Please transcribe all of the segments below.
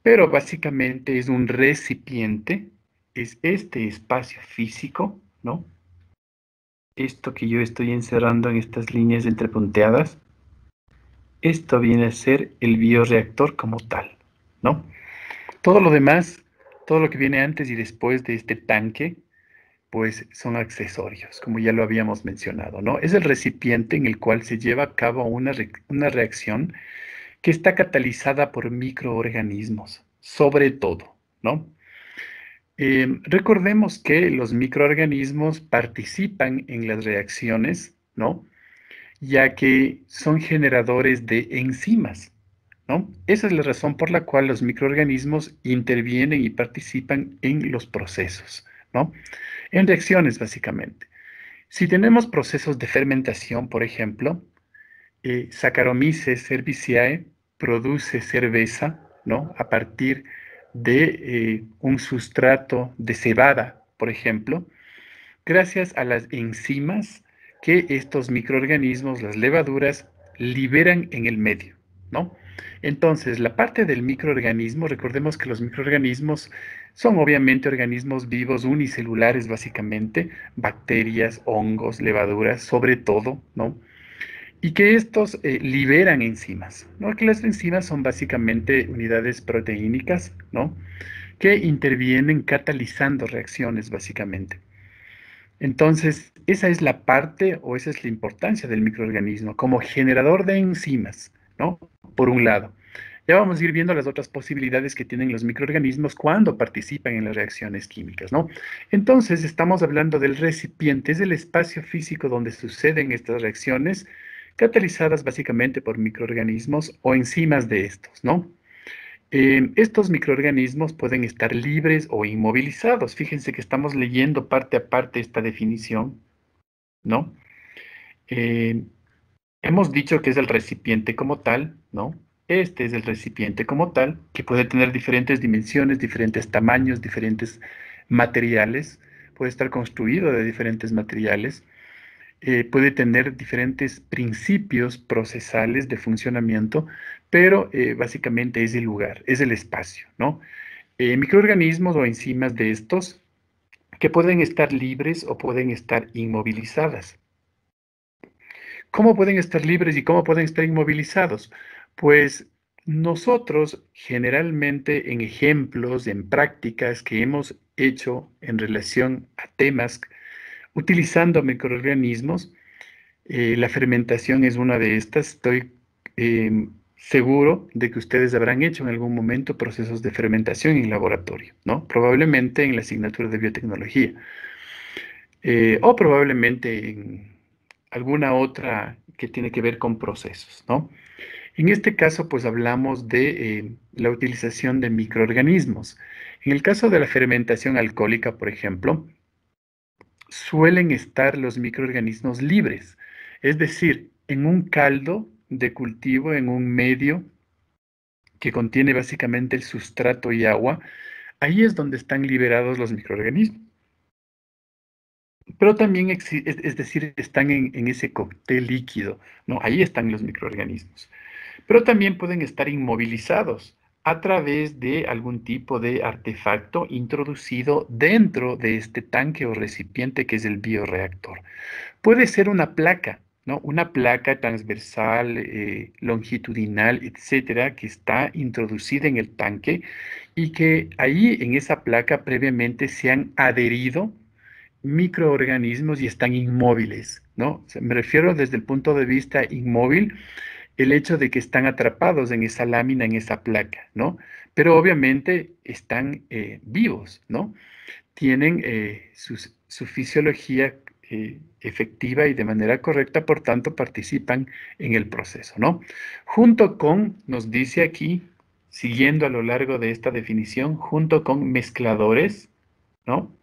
pero básicamente es un recipiente, es este espacio físico, ¿no? Esto que yo estoy encerrando en estas líneas entrepunteadas, esto viene a ser el bioreactor como tal, ¿no? Todo lo demás, todo lo que viene antes y después de este tanque, pues son accesorios, como ya lo habíamos mencionado, ¿no? Es el recipiente en el cual se lleva a cabo una reacción que está catalizada por microorganismos, sobre todo, ¿no? Recordemos que los microorganismos participan en las reacciones, ¿no? Ya que son generadores de enzimas, ¿no? Esa es la razón por la cual los microorganismos intervienen y participan en los procesos, ¿no? En reacciones, básicamente. Si tenemos procesos de fermentación, por ejemplo, Saccharomyces cerevisiae produce cerveza, ¿no? A partir de un sustrato de cebada, por ejemplo, gracias a las enzimas que estos microorganismos, las levaduras, liberan en el medio, ¿no? Entonces, la parte del microorganismo, recordemos que los microorganismos son obviamente organismos vivos unicelulares, básicamente, bacterias, hongos, levaduras, sobre todo, ¿no? Y que estos liberan enzimas, ¿no? Que las enzimas son básicamente unidades proteínicas, ¿no? Que intervienen catalizando reacciones, básicamente. Entonces, esa es la parte o esa es la importancia del microorganismo como generador de enzimas, ¿no? Por un lado. Ya vamos a ir viendo las otras posibilidades que tienen los microorganismos cuando participan en las reacciones químicas, ¿no? Entonces, estamos hablando del recipiente, es el espacio físico donde suceden estas reacciones, catalizadas básicamente por microorganismos o enzimas de estos, ¿no? Estos microorganismos pueden estar libres o inmovilizados. Fíjense que estamos leyendo parte a parte esta definición, ¿no? Eh, Hemos dicho que es el recipiente como tal, ¿no? Este es el recipiente como tal, que puede tener diferentes dimensiones, diferentes tamaños, diferentes materiales, puede estar construido de diferentes materiales, puede tener diferentes principios procesales de funcionamiento, pero básicamente es el lugar, es el espacio, ¿no? Microorganismos o enzimas de estos que pueden estar libres o pueden estar inmovilizadas. ¿Cómo pueden estar libres y cómo pueden estar inmovilizados? Pues nosotros generalmente en ejemplos, en prácticas que hemos hecho en relación a temas utilizando microorganismos, la fermentación es una de estas. Estoy seguro de que ustedes habrán hecho en algún momento procesos de fermentación en laboratorio, ¿no? Probablemente en la asignatura de biotecnología o probablemente en alguna otra que tiene que ver con procesos, ¿no? En este caso, pues hablamos de la utilización de microorganismos. En el caso de la fermentación alcohólica, por ejemplo, suelen estar los microorganismos libres, es decir, en un caldo de cultivo, en un medio que contiene básicamente el sustrato y agua, ahí es donde están liberados los microorganismos. Pero también, es decir, están en ese cóctel líquido, ¿no? Ahí están los microorganismos. Pero también pueden estar inmovilizados a través de algún tipo de artefacto introducido dentro de este tanque o recipiente que es el bioreactor. Puede ser una placa, ¿no? Una placa transversal, longitudinal, etcétera, que está introducida en el tanque y que ahí en esa placa previamente se han adherido microorganismos y están inmóviles, ¿no? O sea, me refiero desde el punto de vista inmóvil, el hecho de que están atrapados en esa lámina, en esa placa, ¿no? Pero obviamente están vivos, ¿no? Tienen su fisiología efectiva y de manera correcta, por tanto participan en el proceso, ¿no? Junto con, nos dice aquí, siguiendo a lo largo de esta definición, junto con mezcladores, ¿no?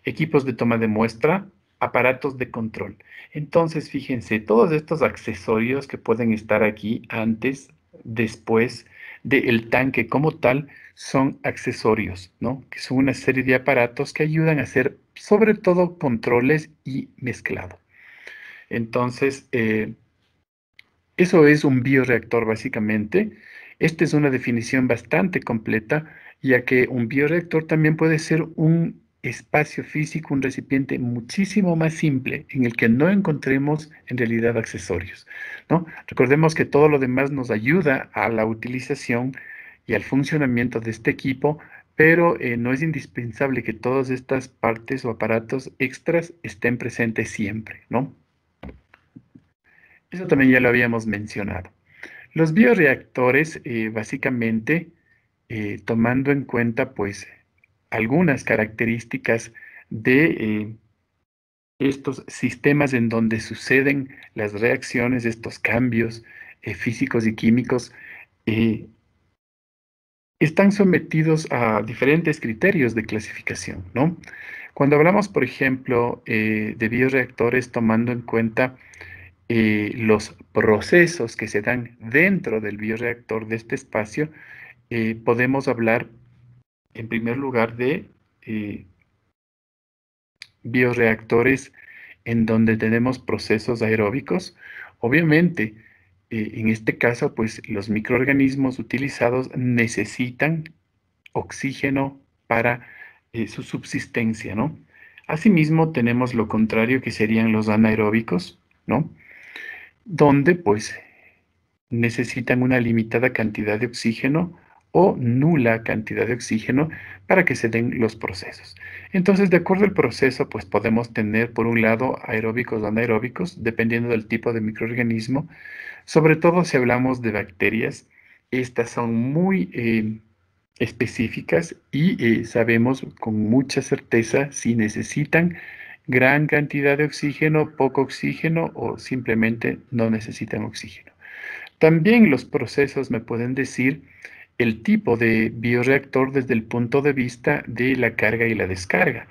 Equipos de toma de muestra, aparatos de control. Entonces, fíjense, todos estos accesorios que pueden estar aquí antes, después del tanque como tal, son accesorios, ¿no? Que son una serie de aparatos que ayudan a hacer sobre todo controles y mezclado. Entonces, Eso es un bioreactor básicamente. Esta es una definición bastante completa, ya que un bioreactor también puede ser un espacio físico, un recipiente muchísimo más simple en el que no encontremos en realidad accesorios, ¿no? Recordemos que todo lo demás nos ayuda a la utilización y al funcionamiento de este equipo, pero no es indispensable que todas estas partes o aparatos extras estén presentes siempre, ¿no? Eso también ya lo habíamos mencionado. Los bioreactores, básicamente, tomando en cuenta, pues, algunas características de estos sistemas en donde suceden las reacciones, estos cambios físicos y químicos, eh, están sometidos a diferentes criterios de clasificación, ¿no? Cuando hablamos, por ejemplo, de bioreactores tomando en cuenta los procesos que se dan dentro del bioreactor de este espacio, podemos hablar en primer lugar de eh, bioreactores en donde tenemos procesos aeróbicos. Obviamente, en este caso, pues los microorganismos utilizados necesitan oxígeno para su subsistencia, ¿no? Asimismo, tenemos lo contrario que serían los anaeróbicos, ¿no? Donde pues necesitan una limitada cantidad de oxígeno o nula cantidad de oxígeno para que se den los procesos. Entonces, de acuerdo al proceso, pues podemos tener por un lado aeróbicos o anaeróbicos, dependiendo del tipo de microorganismo. Sobre todo si hablamos de bacterias, estas son muy específicas y sabemos con mucha certeza si necesitan gran cantidad de oxígeno, poco oxígeno o simplemente no necesitan oxígeno. También los procesos me pueden decir el tipo de bioreactor desde el punto de vista de la carga y la descarga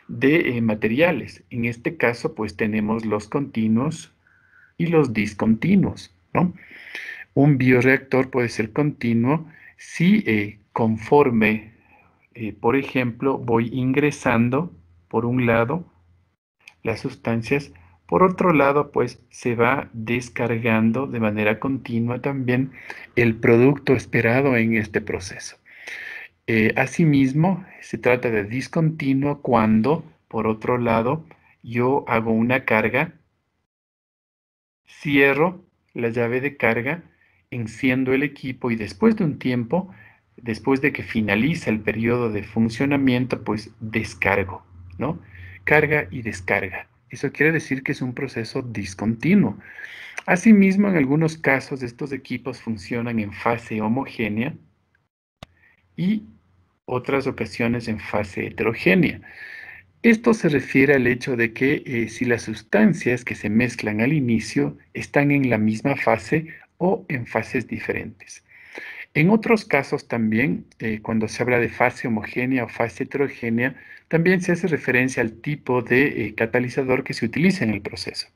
de materiales. En este caso, pues tenemos los continuos y los discontinuos, ¿no? Un bioreactor puede ser continuo si conforme, por ejemplo, voy ingresando por un lado las sustancias. Por otro lado, pues se va descargando de manera continua también el producto esperado en este proceso. Asimismo, se trata de discontinuo cuando, por otro lado, yo hago una carga, cierro la llave de carga, enciendo el equipo y después de un tiempo, después de que finaliza el periodo de funcionamiento, pues descargo, ¿no? Carga y descarga. Eso quiere decir que es un proceso discontinuo. Asimismo, en algunos casos estos equipos funcionan en fase homogénea y otras ocasiones en fase heterogénea. Esto se refiere al hecho de que si las sustancias que se mezclan al inicio están en la misma fase o en fases diferentes. En otros casos también, cuando se habla de fase homogénea o fase heterogénea, también se hace referencia al tipo de catalizador que se utiliza en el proceso.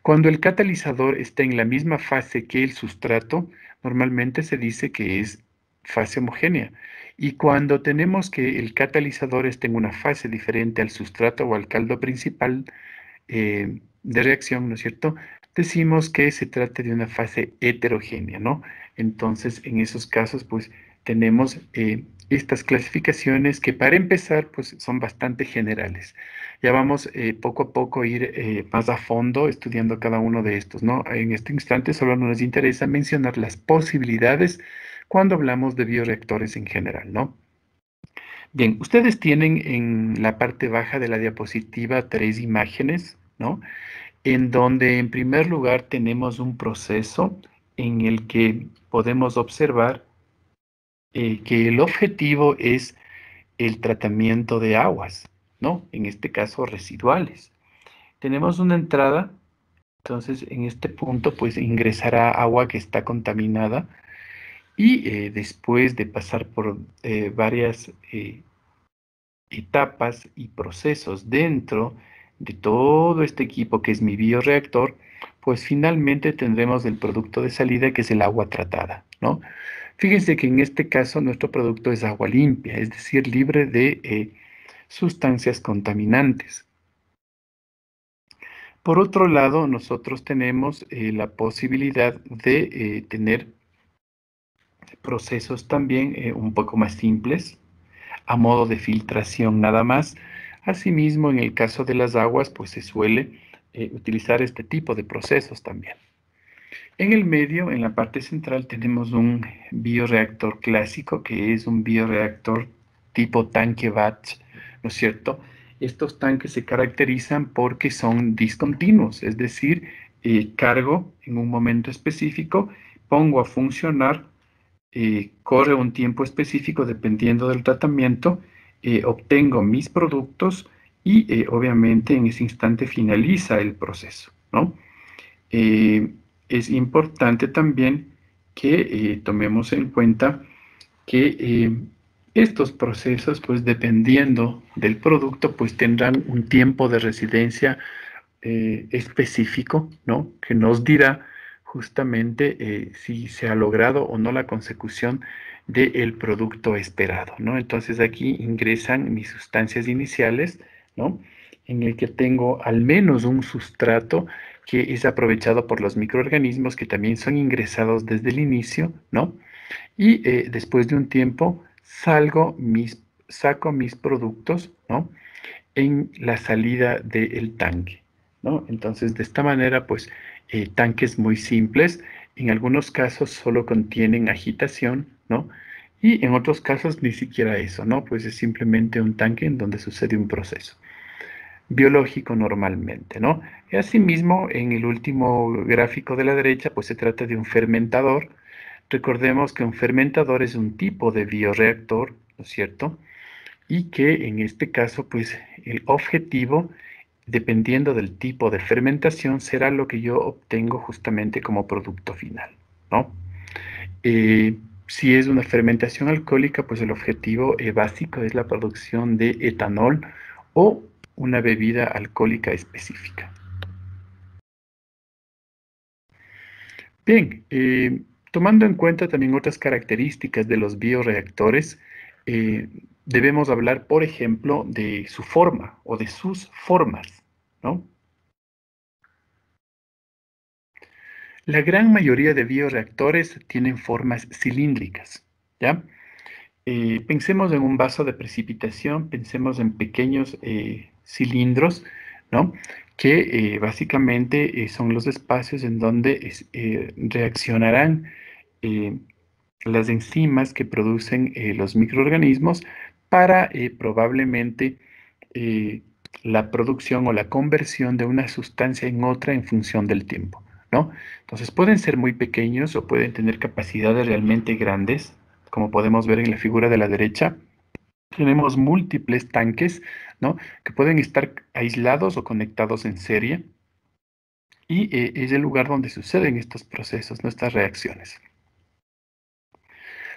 Cuando el catalizador está en la misma fase que el sustrato, normalmente se dice que es fase homogénea. Y cuando tenemos que el catalizador esté en una fase diferente al sustrato o al caldo principal de reacción, ¿no es cierto? Decimos que se trata de una fase heterogénea, ¿no? Entonces, en esos casos, pues tenemos estas clasificaciones que para empezar, pues son bastante generales. Ya vamos poco a poco a ir más a fondo estudiando cada uno de estos, ¿no? En este instante solo nos interesa mencionar las posibilidades cuando hablamos de bioreactores en general, ¿no? Bien, ustedes tienen en la parte baja de la diapositiva tres imágenes, ¿no? En donde en primer lugar tenemos un proceso en el que podemos observar que el objetivo es el tratamiento de aguas, ¿no? En este caso residuales. Tenemos una entrada, entonces en este punto pues ingresará agua que está contaminada y después de pasar por varias etapas y procesos dentro de todo este equipo que es mi bioreactor, pues finalmente tendremos el producto de salida que es el agua tratada, ¿no? Fíjense que en este caso nuestro producto es agua limpia, es decir, libre de sustancias contaminantes. Por otro lado, nosotros tenemos la posibilidad de tener procesos también un poco más simples, a modo de filtración nada más. Asimismo, en el caso de las aguas, pues se suele utilizar este tipo de procesos también. En el medio, en la parte central, tenemos un bioreactor clásico, que es un bioreactor tipo tanque batch, ¿no es cierto? Estos tanques se caracterizan porque son discontinuos, es decir, cargo en un momento específico, pongo a funcionar, corre un tiempo específico dependiendo del tratamiento, obtengo mis productos y obviamente en ese instante finaliza el proceso, ¿no? Eh, es importante también que tomemos en cuenta que estos procesos, pues dependiendo del producto, pues tendrán un tiempo de residencia específico, ¿no? Que nos dirá justamente si se ha logrado o no la consecución del producto esperado, ¿no? Entonces aquí ingresan mis sustancias iniciales, ¿no? En el que tengo al menos un sustrato que es aprovechado por los microorganismos que también son ingresados desde el inicio, ¿no? Y después de un tiempo saco mis productos, ¿no? En la salida del tanque, ¿no? Entonces, de esta manera, pues, tanques muy simples, en algunos casos solo contienen agitación, ¿no? Y en otros casos ni siquiera eso, ¿no? Pues es simplemente un tanque en donde sucede un proceso biológico normalmente, ¿no? Y asimismo, en el último gráfico de la derecha, pues se trata de un fermentador. Recordemos que un fermentador es un tipo de bioreactor, ¿no es cierto? Y que en este caso, pues el objetivo, dependiendo del tipo de fermentación, será lo que yo obtengo justamente como producto final, ¿no? Si es una fermentación alcohólica, pues el objetivo básico es la producción de etanol o una bebida alcohólica específica. Bien, tomando en cuenta también otras características de los bioreactores, eh, debemos hablar, por ejemplo, de su forma o de sus formas, ¿no? La gran mayoría de bioreactores tienen formas cilíndricas, ¿ya? Pensemos en un vaso de precipitación, pensemos en pequeños cilindros, ¿no? Que básicamente son los espacios en donde reaccionarán eh, las enzimas que producen los microorganismos para probablemente eh, la producción o la conversión de una sustancia en otra en función del tiempo, ¿no? Entonces pueden ser muy pequeños o pueden tener capacidades realmente grandes, como podemos ver en la figura de la derecha. Tenemos múltiples tanques, ¿no? Que pueden estar aislados o conectados en serie y es el lugar donde suceden estos procesos, nuestras reacciones.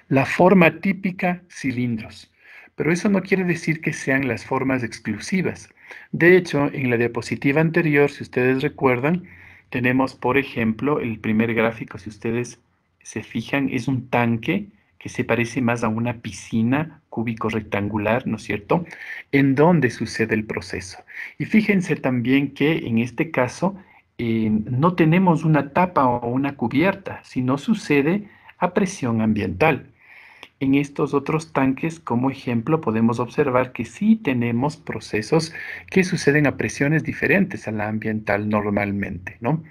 La forma típica, cilindros. Pero eso no quiere decir que sean las formas exclusivas. De hecho, en la diapositiva anterior, si ustedes recuerdan, tenemos, por ejemplo, el primer gráfico, si ustedes se fijan, es un tanque que se parece más a una piscina cúbico rectangular, ¿no es cierto? En donde sucede el proceso. Y fíjense también que en este caso no tenemos una tapa o una cubierta, sino sucede a presión ambiental. En estos otros tanques, como ejemplo, podemos observar que sí tenemos procesos que suceden a presiones diferentes a la ambiental normalmente, ¿no?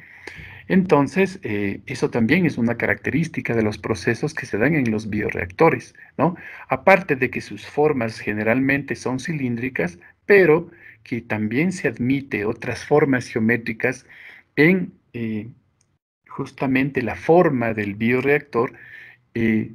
Entonces, eso también es una característica de los procesos que se dan en los bioreactores, ¿no? Aparte de que sus formas generalmente son cilíndricas, pero que también se admite otras formas geométricas en justamente la forma del bioreactor, eh,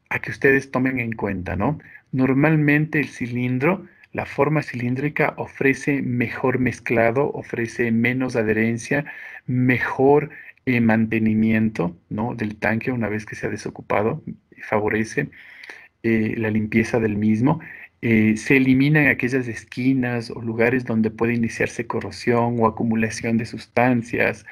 a que ustedes tomen en cuenta, ¿no? Normalmente el cilindro, la forma cilíndrica ofrece mejor mezclado, ofrece menos adherencia, mejor mantenimiento, ¿no? Del tanque una vez que se ha desocupado, favorece la limpieza del mismo. Se eliminan aquellas esquinas o lugares donde puede iniciarse corrosión o acumulación de sustancias,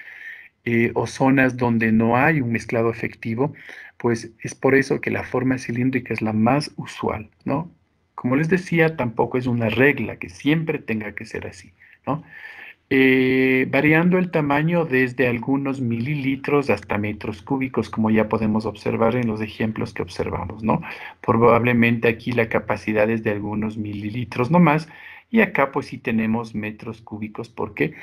o zonas donde no hay un mezclado efectivo, pues es por eso que la forma cilíndrica es la más usual, ¿no? Como les decía, tampoco es una regla que siempre tenga que ser así, ¿no? variando el tamaño desde algunos mililitros hasta metros cúbicos, como ya podemos observar en los ejemplos que observamos, ¿no? Probablemente aquí la capacidad es de algunos mililitros nomás, y acá pues sí tenemos metros cúbicos porque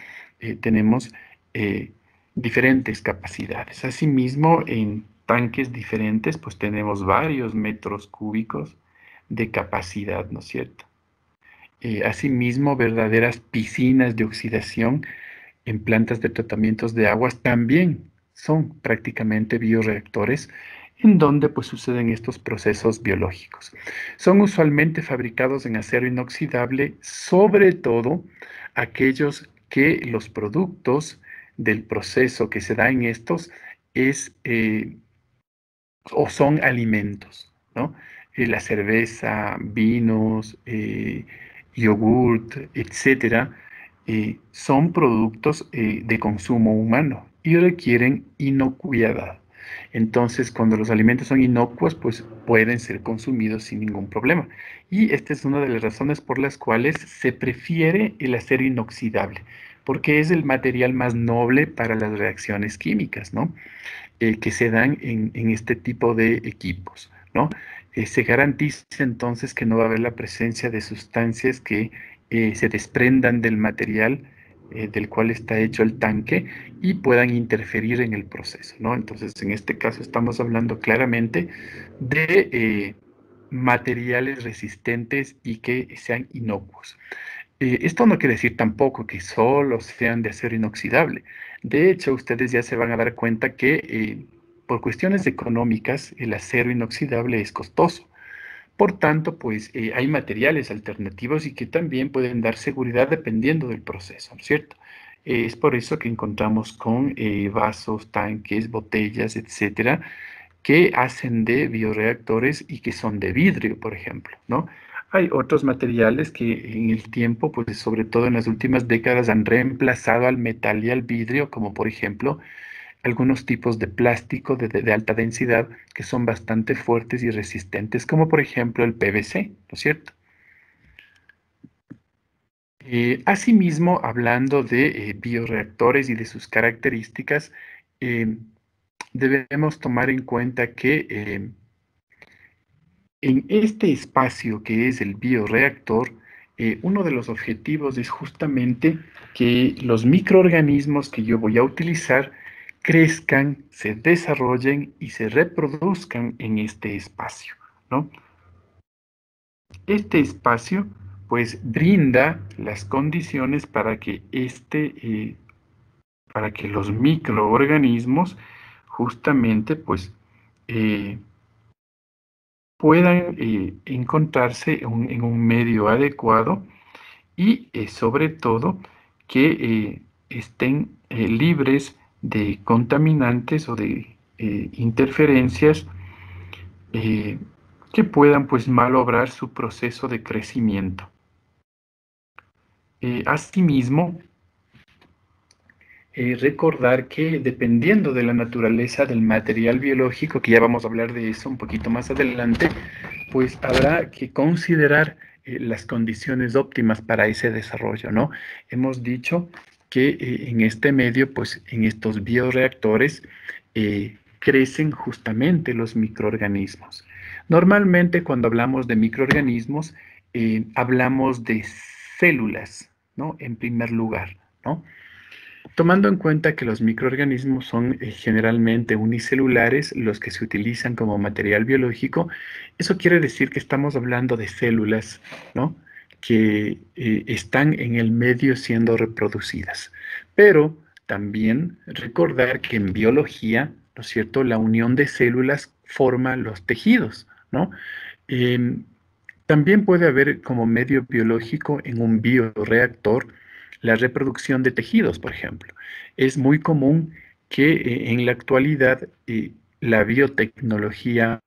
tenemos eh, diferentes capacidades. Asimismo, en tanques diferentes pues tenemos varios metros cúbicos de capacidad, ¿no es cierto? Asimismo, verdaderas piscinas de oxidación en plantas de tratamientos de aguas también son prácticamente bioreactores en donde pues suceden estos procesos biológicos. Son usualmente fabricados en acero inoxidable, sobre todo aquellos que los productos del proceso que se da en estos es o son alimentos, ¿no? La cerveza, vinos, yogurt, etcétera, son productos de consumo humano y requieren inocuidad. Entonces, cuando los alimentos son inocuos, pues pueden ser consumidos sin ningún problema. Y esta es una de las razones por las cuales se prefiere el acero inoxidable, porque es el material más noble para las reacciones químicas, ¿no? Que se dan en este tipo de equipos, ¿no? Se garantiza entonces que no va a haber la presencia de sustancias que se desprendan del material del cual está hecho el tanque y puedan interferir en el proceso, ¿no? Entonces, en este caso estamos hablando claramente de materiales resistentes y que sean inocuos. Esto no quiere decir tampoco que solo sean de acero inoxidable. De hecho, ustedes ya se van a dar cuenta que por cuestiones económicas el acero inoxidable es costoso. Por tanto, pues hay materiales alternativos y que también pueden dar seguridad dependiendo del proceso, ¿no es cierto? Es por eso que encontramos con vasos, tanques, botellas, etcétera, que hacen de bioreactores y que son de vidrio, por ejemplo, ¿no? Hay otros materiales que en el tiempo, pues sobre todo en las últimas décadas, han reemplazado al metal y al vidrio, como por ejemplo algunos tipos de plástico de alta densidad que son bastante fuertes y resistentes, como por ejemplo el PVC, ¿no es cierto? Asimismo, hablando de bioreactores y de sus características, eh, debemos tomar en cuenta que en este espacio que es el bioreactor, uno de los objetivos es justamente que los microorganismos que yo voy a utilizar crezcan, se desarrollen y se reproduzcan en este espacio, ¿no? Este espacio, pues, brinda las condiciones para que para que los microorganismos, justamente, pues, eh, puedan encontrarse en un medio adecuado y sobre todo que estén libres de contaminantes o de interferencias eh, que puedan pues malograr su proceso de crecimiento. Asimismo, recordar que dependiendo de la naturaleza del material biológico, que ya vamos a hablar de eso un poquito más adelante, pues habrá que considerar las condiciones óptimas para ese desarrollo, ¿no? Hemos dicho que en este medio, pues en estos bioreactores, crecen justamente los microorganismos. Normalmente cuando hablamos de microorganismos, hablamos de células, ¿no? En primer lugar, ¿no? Tomando en cuenta que los microorganismos son generalmente unicelulares, los que se utilizan como material biológico, eso quiere decir que estamos hablando de células, ¿no? Que están en el medio siendo reproducidas. Pero también recordar que en biología, ¿no es cierto?, la unión de células forma los tejidos, ¿no? Em, También puede haber como medio biológico en un bioreactor la reproducción de tejidos, por ejemplo. Es muy común que en la actualidad la biotecnología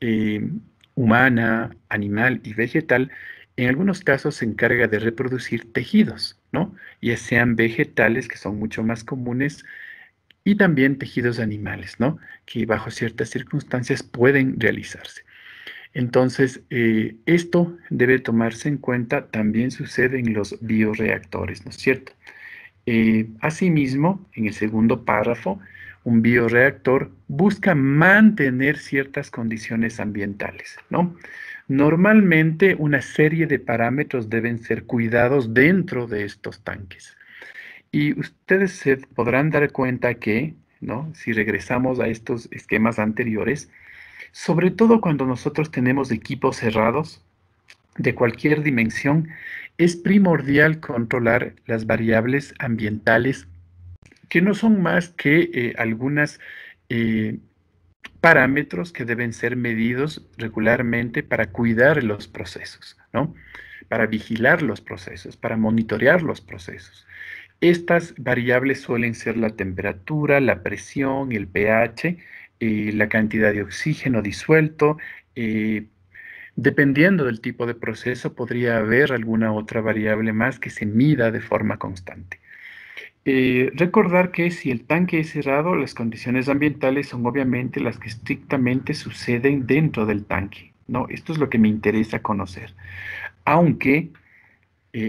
eh, humana, animal y vegetal en algunos casos se encarga de reproducir tejidos, ¿no? Ya sean vegetales, que son mucho más comunes, y también tejidos animales, ¿no? Que bajo ciertas circunstancias pueden realizarse. Entonces, esto debe tomarse en cuenta, también sucede en los bioreactores, ¿no es cierto? Asimismo, en el segundo párrafo, un bioreactor busca mantener ciertas condiciones ambientales, ¿no? Normalmente una serie de parámetros deben ser cuidados dentro de estos tanques. Y ustedes se podrán dar cuenta que, ¿no? Si regresamos a estos esquemas anteriores, sobre todo cuando nosotros tenemos equipos cerrados de cualquier dimensión, es primordial controlar las variables ambientales que no son más que algunas eh, parámetros que deben ser medidos regularmente para cuidar los procesos, ¿no? Para vigilar los procesos, para monitorear los procesos. Estas variables suelen ser la temperatura, la presión, el pH, la cantidad de oxígeno disuelto. Dependiendo del tipo de proceso, podría haber alguna otra variable más que se mida de forma constante. Recordar que si el tanque es cerrado, las condiciones ambientales son obviamente las que estrictamente suceden dentro del tanque, ¿no? Esto es lo que me interesa conocer. Aunque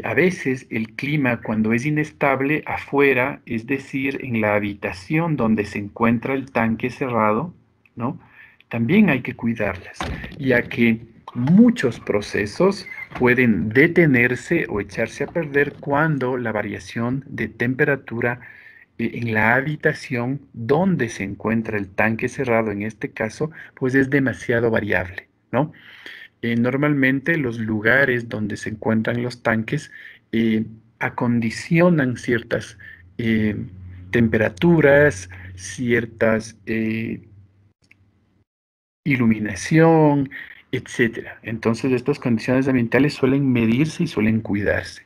a veces el clima cuando es inestable afuera, es decir, en la habitación donde se encuentra el tanque cerrado, ¿no? También hay que cuidarlas, ya que muchos procesos pueden detenerse o echarse a perder cuando la variación de temperatura en la habitación donde se encuentra el tanque cerrado, en este caso, pues es demasiado variable, ¿no? Normalmente los lugares donde se encuentran los tanques eh, acondicionan ciertas eh, temperaturas, ciertas iluminación, etcétera. Entonces estas condiciones ambientales suelen medirse y suelen cuidarse.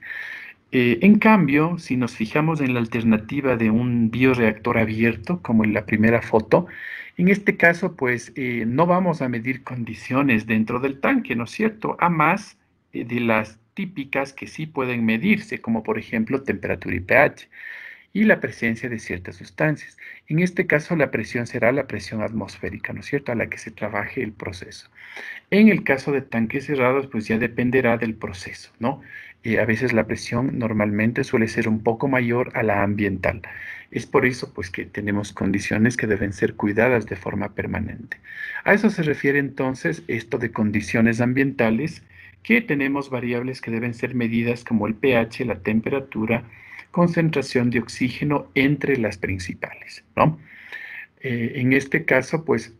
En cambio, si nos fijamos en la alternativa de un bioreactor abierto, como en la primera foto, en este caso, pues no vamos a medir condiciones dentro del tanque, ¿no es cierto? A más de las típicas que sí pueden medirse, como por ejemplo temperatura y pH y la presencia de ciertas sustancias. En este caso, la presión será la presión atmosférica, ¿no es cierto?, a la que se trabaje el proceso. En el caso de tanques cerrados, pues ya dependerá del proceso, ¿no? A veces la presión normalmente suele ser un poco mayor a la ambiental. Es por eso, pues, que tenemos condiciones que deben ser cuidadas de forma permanente. A eso se refiere entonces esto de condiciones ambientales, que tenemos variables que deben ser medidas como el pH, la temperatura, concentración de oxígeno entre las principales, ¿no? En este caso, pues,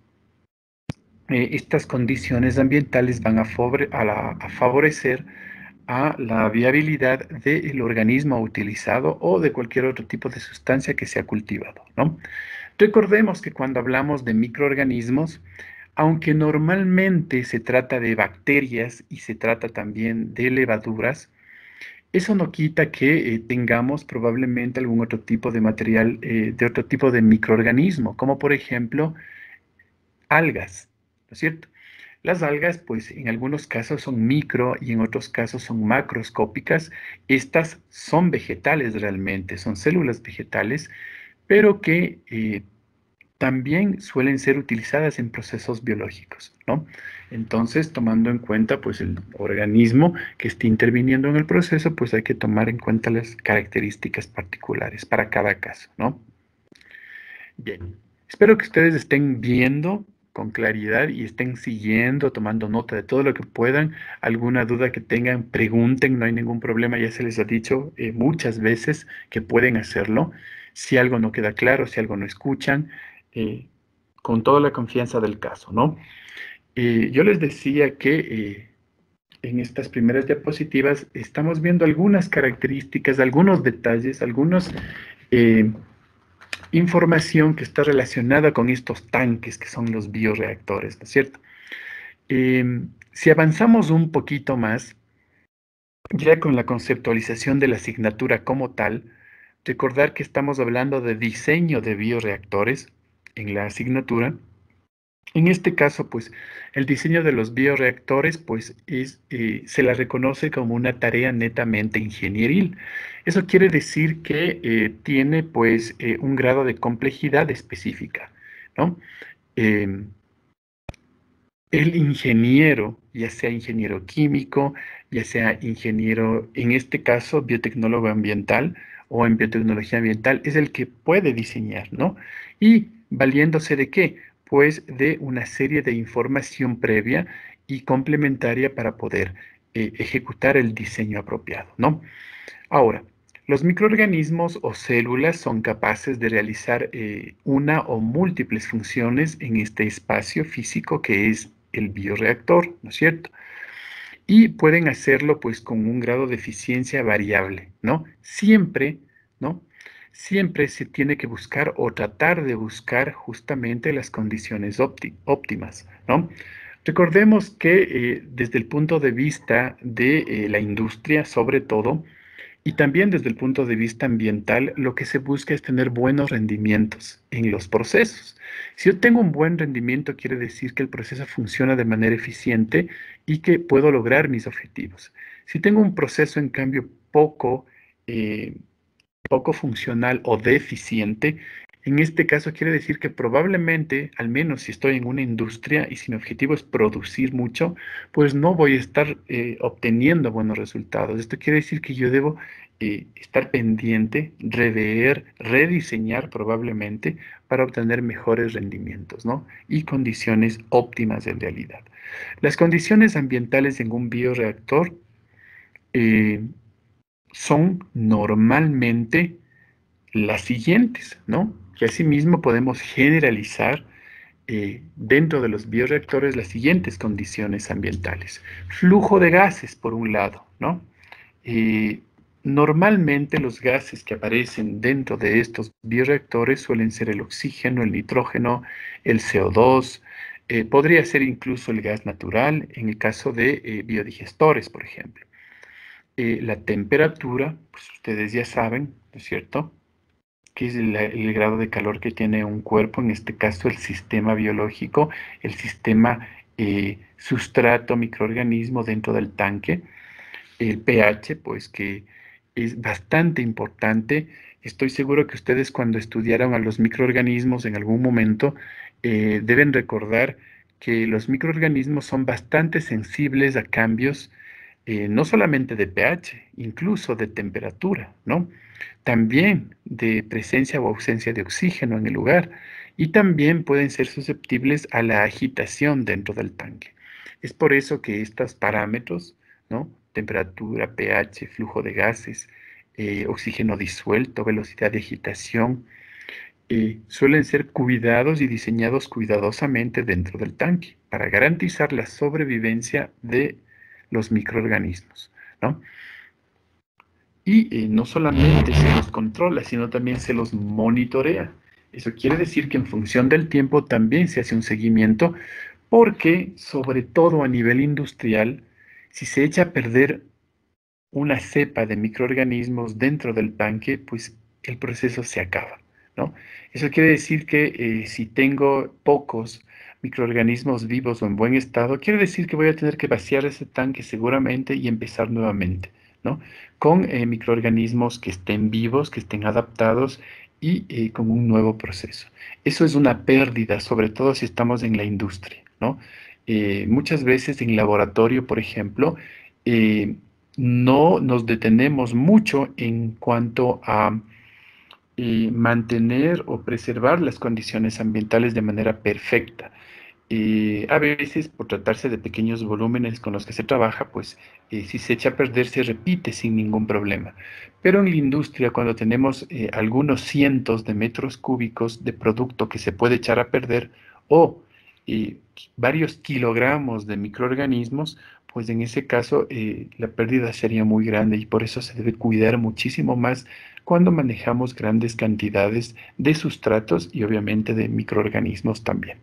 estas condiciones ambientales van a favorecer a la viabilidad del organismo utilizado o de cualquier otro tipo de sustancia que sea cultivado, ¿no? Recordemos que cuando hablamos de microorganismos, aunque normalmente se trata de bacterias y se trata también de levaduras, eso no quita que tengamos probablemente algún otro tipo de material, de otro tipo de microorganismo, como por ejemplo algas, ¿no es cierto? Las algas, pues en algunos casos son micro y en otros casos son macroscópicas. Estas son vegetales realmente, son células vegetales, pero que también suelen ser utilizadas en procesos biológicos, ¿no? Entonces, tomando en cuenta, pues, el organismo que esté interviniendo en el proceso, pues hay que tomar en cuenta las características particulares para cada caso, ¿no? Bien, espero que ustedes estén viendo con claridad y estén siguiendo, tomando nota de todo lo que puedan. Alguna duda que tengan, pregunten, no hay ningún problema, ya se les ha dicho muchas veces que pueden hacerlo. Si algo no queda claro, si algo no escuchan, eh, con toda la confianza del caso, ¿no? Yo les decía que en estas primeras diapositivas estamos viendo algunas características, algunos detalles, algunos información que está relacionada con estos tanques que son los bioreactores, ¿no es cierto? Si avanzamos un poquito más, ya con la conceptualización de la asignatura como tal, recordar que estamos hablando de diseño de bioreactores en la asignatura. En este caso, pues, el diseño de los bioreactores, pues, se la reconoce como una tarea netamente ingenieril. Eso quiere decir que tiene, pues, un grado de complejidad específica, ¿no? Em, el ingeniero, ya sea ingeniero químico, ya sea ingeniero, en este caso, biotecnólogo ambiental o en biotecnología ambiental es el que puede diseñar, ¿no? Y valiéndose de qué? Pues de una serie de información previa y complementaria para poder ejecutar el diseño apropiado, ¿no? Ahora, los microorganismos o células son capaces de realizar una o múltiples funciones en este espacio físico que es el bioreactor, ¿no es cierto? Y pueden hacerlo pues con un grado de eficiencia variable, ¿no? Siempre, ¿no? Siempre se tiene que buscar o tratar de buscar justamente las condiciones óptimas, ¿no? Recordemos que desde el punto de vista de la industria, sobre todo, y también desde el punto de vista ambiental, lo que se busca es tener buenos rendimientos en los procesos. Si yo tengo un buen rendimiento, quiere decir que el proceso funciona de manera eficiente y que puedo lograr mis objetivos. Si tengo un proceso, en cambio, eh, poco funcional o deficiente, en este caso quiere decir que probablemente, al menos si estoy en una industria y si mi objetivo es producir mucho, pues no voy a estar obteniendo buenos resultados. Esto quiere decir que yo debo estar pendiente, rever, rediseñar probablemente para obtener mejores rendimientos, ¿no? Y condiciones óptimas en realidad. Las condiciones ambientales en un bioreactor eh, son normalmente las siguientes, ¿no? Que asimismo podemos generalizar dentro de los bioreactores las siguientes condiciones ambientales. Flujo de gases, por un lado, ¿no? Eh, Normalmente los gases que aparecen dentro de estos bioreactores suelen ser el oxígeno, el nitrógeno, el CO2, podría ser incluso el gas natural en el caso de biodigestores, por ejemplo. La temperatura, pues ustedes ya saben, ¿no es cierto? Que es el grado de calor que tiene un cuerpo, en este caso el sistema biológico, el sistema sustrato microorganismo dentro del tanque, el pH, pues que es bastante importante. Estoy seguro que ustedes cuando estudiaron a los microorganismos en algún momento deben recordar que los microorganismos son bastante sensibles a cambios no solamente de pH, incluso de temperatura, ¿no? También de presencia o ausencia de oxígeno en el lugar y también pueden ser susceptibles a la agitación dentro del tanque. Es por eso que estos parámetros, ¿no? Temperatura, pH, flujo de gases, oxígeno disuelto, velocidad de agitación, suelen ser cuidados y diseñados cuidadosamente dentro del tanque para garantizar la sobrevivencia de los microorganismos, ¿no? Y no solamente se los controla, sino también se los monitorea. Eso quiere decir que en función del tiempo también se hace un seguimiento, porque sobre todo a nivel industrial, si se echa a perder una cepa de microorganismos dentro del tanque, pues el proceso se acaba, ¿no? Eso quiere decir que si tengo pocos microorganismos vivos o en buen estado, quiere decir que voy a tener que vaciar ese tanque seguramente y empezar nuevamente, ¿no? Con microorganismos que estén vivos, que estén adaptados y con un nuevo proceso. Eso es una pérdida, sobre todo si estamos en la industria, ¿no? Muchas veces en laboratorio, por ejemplo, eh, no nos detenemos mucho en cuanto a mantener o preservar las condiciones ambientales de manera perfecta. A veces, por tratarse de pequeños volúmenes con los que se trabaja, pues si se echa a perder, se repite sin ningún problema. Pero en la industria, cuando tenemos algunos cientos de metros cúbicos de producto que se puede echar a perder o eh, varios kilogramos de microorganismos, pues en ese caso la pérdida sería muy grande y por eso se debe cuidar muchísimo más cuando manejamos grandes cantidades de sustratos y obviamente de microorganismos también.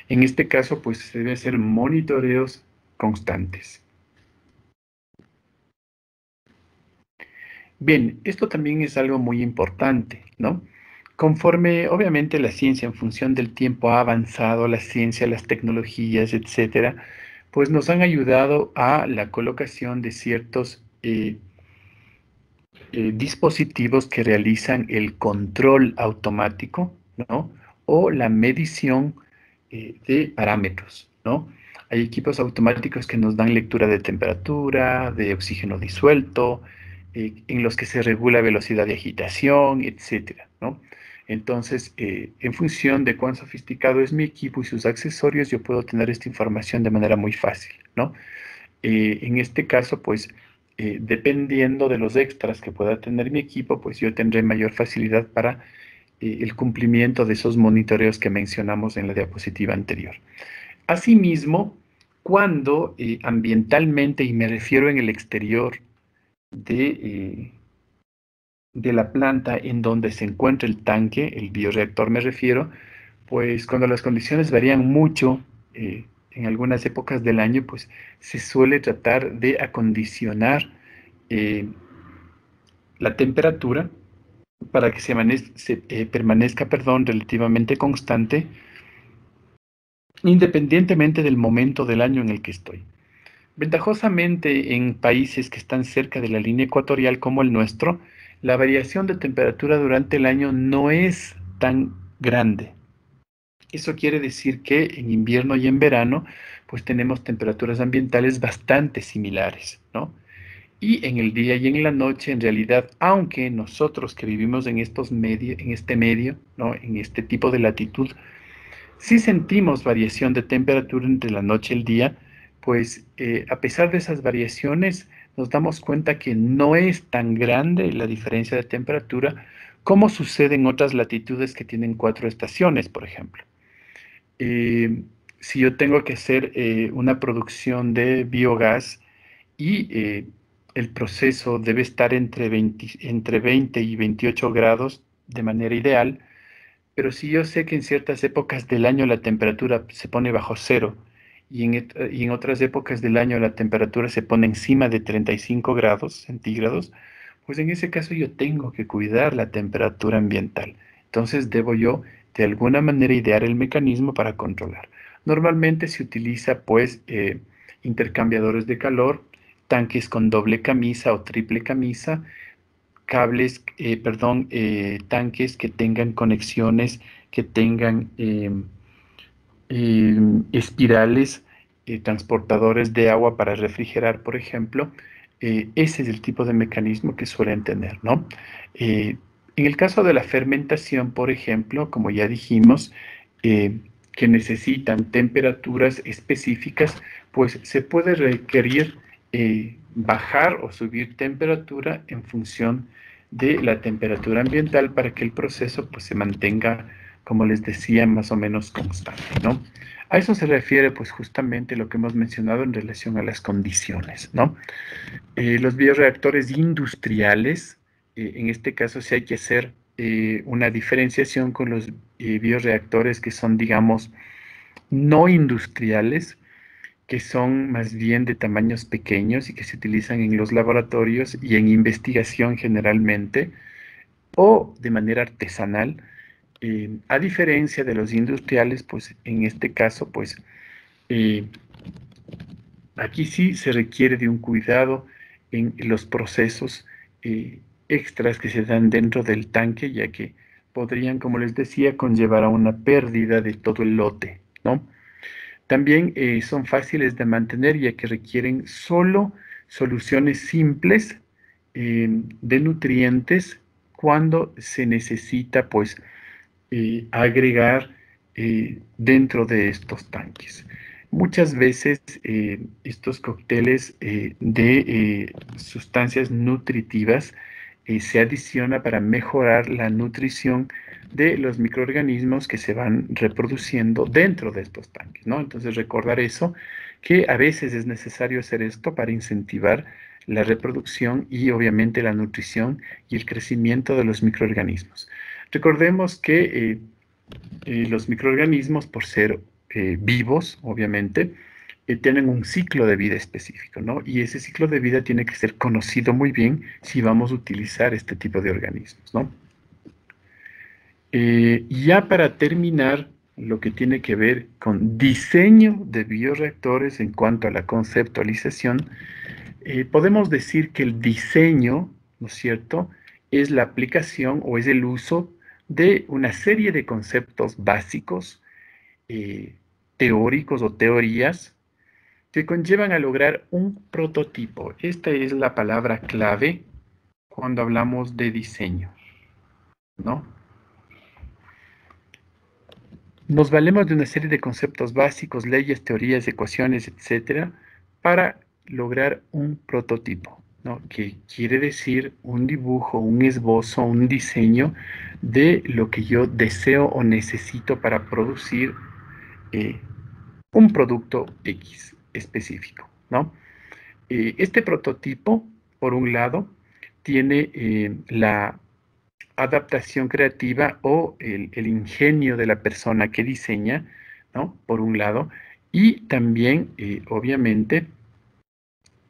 En este caso, pues se deben hacer monitoreos constantes. Bien, esto también es algo muy importante, ¿no? Conforme, obviamente, la ciencia en función del tiempo ha avanzado, la ciencia, las tecnologías, etcétera, pues nos han ayudado a la colocación de ciertos dispositivos que realizan el control automático, ¿no? O la medición de parámetros, ¿no? Hay equipos automáticos que nos dan lectura de temperatura, de oxígeno disuelto, en los que se regula velocidad de agitación, etcétera, ¿no? Entonces, en función de cuán sofisticado es mi equipo y sus accesorios, yo puedo tener esta información de manera muy fácil, ¿no? En este caso, pues, dependiendo de los extras que pueda tener mi equipo, pues yo tendré mayor facilidad para el cumplimiento de esos monitoreos que mencionamos en la diapositiva anterior. Asimismo, cuando ambientalmente, y me refiero en el exterior de la planta en donde se encuentra el tanque, el bioreactor me refiero, pues cuando las condiciones varían mucho, en algunas épocas del año, pues se suele tratar de acondicionar eh, la temperatura para que permanezca, perdón, relativamente constante, independientemente del momento del año en el que estoy. Ventajosamente, en países que están cerca de la línea ecuatorial como el nuestro, la variación de temperatura durante el año no es tan grande. Eso quiere decir que en invierno y en verano, pues tenemos temperaturas ambientales bastante similares, ¿no? Y en el día y en la noche, en realidad, aunque nosotros que vivimos en este medio, ¿no? En este tipo de latitud, sí sentimos variación de temperatura entre la noche y el día, pues a pesar de esas variaciones, nos damos cuenta que no es tan grande la diferencia de temperatura como sucede en otras latitudes que tienen 4 estaciones, por ejemplo. Si yo tengo que hacer una producción de biogás y el proceso debe estar entre 20 y 28 grados de manera ideal, pero si yo sé que en ciertas épocas del año la temperatura se pone bajo cero y en otras épocas del año la temperatura se pone encima de 35 grados centígrados, pues en ese caso yo tengo que cuidar la temperatura ambiental. Entonces debo yo de alguna manera idear el mecanismo para controlar. Normalmente se utiliza pues intercambiadores de calor, tanques con doble camisa o triple camisa, tanques que tengan conexiones, que tengan espirales, transportadores de agua para refrigerar, por ejemplo. Ese es el tipo de mecanismo que suelen tener, ¿no? Eh, en el caso de la fermentación, por ejemplo, como ya dijimos, que necesitan temperaturas específicas, pues se puede requerir bajar o subir temperatura en función de la temperatura ambiental para que el proceso pues, se mantenga, como les decía, más o menos constante, ¿no? A eso se refiere pues justamente lo que hemos mencionado en relación a las condiciones, ¿no? Los bioreactores industriales, en este caso sí hay que hacer una diferenciación con los bioreactores que son, digamos, no industriales, que son más bien de tamaños pequeños y que se utilizan en los laboratorios y en investigación generalmente, o de manera artesanal. A diferencia de los industriales, pues en este caso, pues eh, aquí sí se requiere de un cuidado en los procesos extras que se dan dentro del tanque, ya que podrían, como les decía, conllevar a una pérdida de todo el lote, ¿no? También son fáciles de mantener, ya que requieren solo soluciones simples de nutrientes cuando se necesita, pues, agregar dentro de estos tanques. Muchas veces estos cócteles de sustancias nutritivas se adiciona para mejorar la nutrición de los microorganismos que se van reproduciendo dentro de estos tanques, ¿no? Entonces recordar eso, que a veces es necesario hacer esto para incentivar la reproducción y obviamente la nutrición y el crecimiento de los microorganismos. Recordemos que los microorganismos, por ser vivos, obviamente, tienen un ciclo de vida específico, ¿no? Y ese ciclo de vida tiene que ser conocido muy bien si vamos a utilizar este tipo de organismos, ¿no? Ya para terminar, lo que tiene que ver con diseño de bioreactores en cuanto a la conceptualización, podemos decir que el diseño, ¿no es cierto?, es la aplicación o es el uso de una serie de conceptos básicos, teóricos o teorías que conllevan a lograr un prototipo. Esta es la palabra clave cuando hablamos de diseño, ¿no? Nos valemos de una serie de conceptos básicos, leyes, teorías, ecuaciones, etcétera, para lograr un prototipo, ¿no? Que quiere decir un dibujo, un esbozo, un diseño de lo que yo deseo o necesito para producir eh, un producto X específico, ¿no? Este prototipo, por un lado, tiene la adaptación creativa o el ingenio de la persona que diseña, ¿no? Por un lado, y también, obviamente,